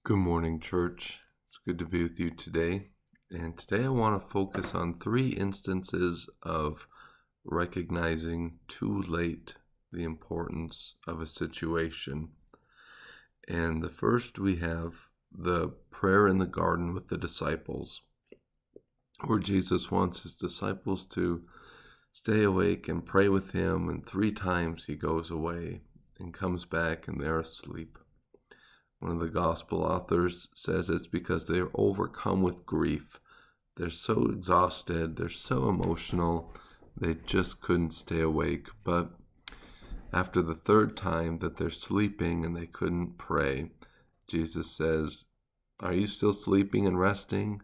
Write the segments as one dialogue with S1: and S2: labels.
S1: Good morning, church. It's good to be with you today. And today I want to focus on 3 instances of recognizing too late the importance of a situation. And the first, we have the prayer in the garden with the disciples, where Jesus wants his disciples to stay awake and pray with him, and 3 times he goes away and comes back and they're asleep. One of the gospel authors says it's because they're overcome with grief. They're so exhausted, they're so emotional, they just couldn't stay awake. But after the 3rd time that they're sleeping and they couldn't pray, Jesus says, "Are you still sleeping and resting?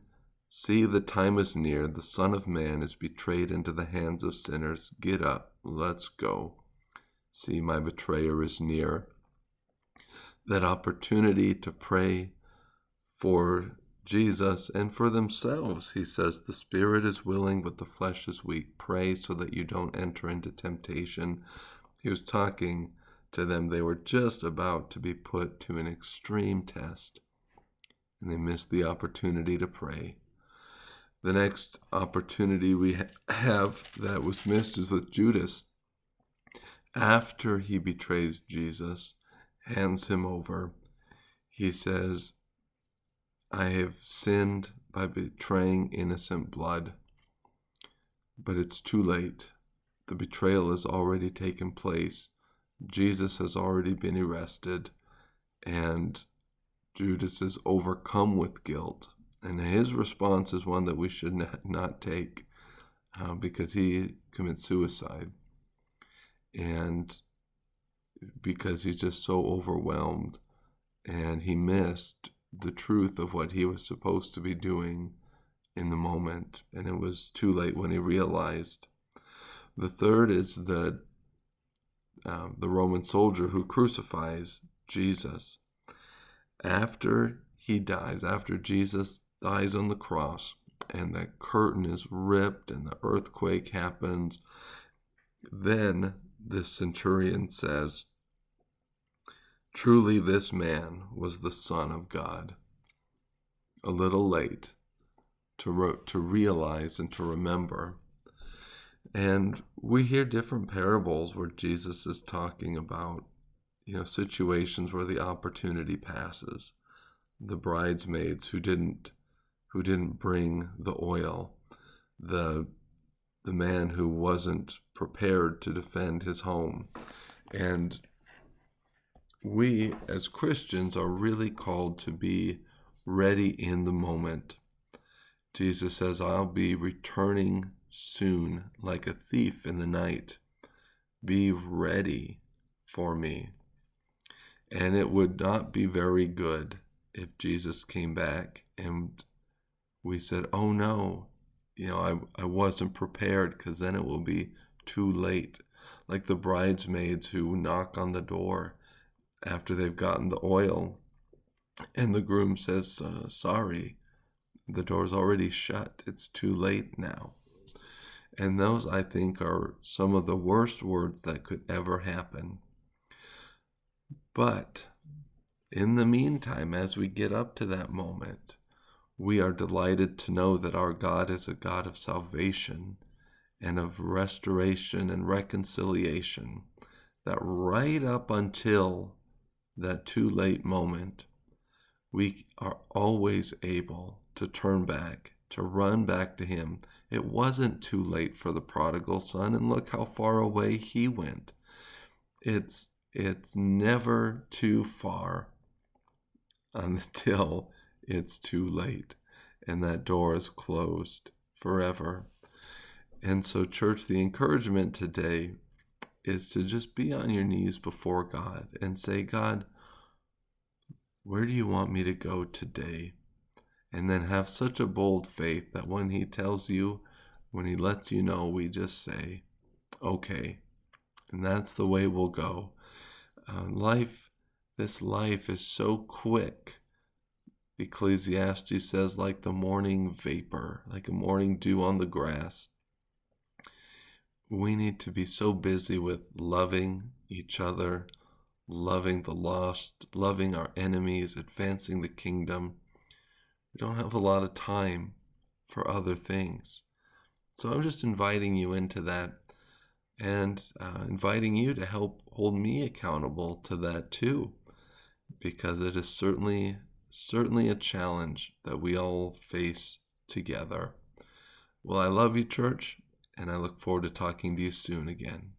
S1: See, the time is near. The Son of Man is betrayed into the hands of sinners. Get up, let's go. See, my betrayer is near." That opportunity to pray for Jesus and for themselves. He says, the spirit is willing, but the flesh is weak. Pray so that you don't enter into temptation. He was talking to them. They were just about to be put to an extreme test, and they missed the opportunity to pray. The next opportunity we have that was missed is with Judas. After he betrays Jesus, hands him over, he says, "I have sinned by betraying innocent blood." But it's too late. The betrayal has already taken place. Jesus has already been arrested, and Judas is overcome with guilt. And his response is one that we should not take because he commits suicide. And because he's just so overwhelmed, and he missed the truth of what he was supposed to be doing in the moment, and it was too late when he realized. The third is the Roman soldier who crucifies Jesus. After he dies, after Jesus dies on the cross, and that curtain is ripped and the earthquake happens, then the centurion says, "Truly this man was the Son of God." A little late to realize and to remember. And we hear different parables where Jesus is talking about, situations where the opportunity passes. The bridesmaids who didn't bring the oil, the man who wasn't prepared to defend his home. And we as Christians are really called to be ready in the moment. Jesus says, "I'll be returning soon like a thief in the night. Be ready for me." And it would not be very good if Jesus came back and we said, "Oh no, I wasn't prepared," because then it will be too late. Like the bridesmaids who knock on the door after they've gotten the oil, and the groom says, "Sorry, the door's already shut. It's too late now." And those, I think, are some of the worst words that could ever happen. But in the meantime, as we get up to that moment, we are delighted to know that our God is a God of salvation and of restoration and reconciliation, that right up until that too late moment, we are always able to turn back, to run back to him. It wasn't too late for the prodigal son, and look how far away he went. It's never too far until it's too late, and that door is closed forever. And so, church, the encouragement today is to just be on your knees before God and say, "God, where do you want me to go today?" And then have such a bold faith that when he tells you, when he lets you know, we just say, "Okay." And that's the way we'll go. This life is so quick. Ecclesiastes says, like the morning vapor, like a morning dew on the grass. We need to be so busy with loving each other, loving the lost, loving our enemies, advancing the kingdom. We don't have a lot of time for other things. So I'm just inviting you into that, and inviting you to help hold me accountable to that too, because it is certainly a challenge that we all face together. Well, I love you, church, and I look forward to talking to you soon again.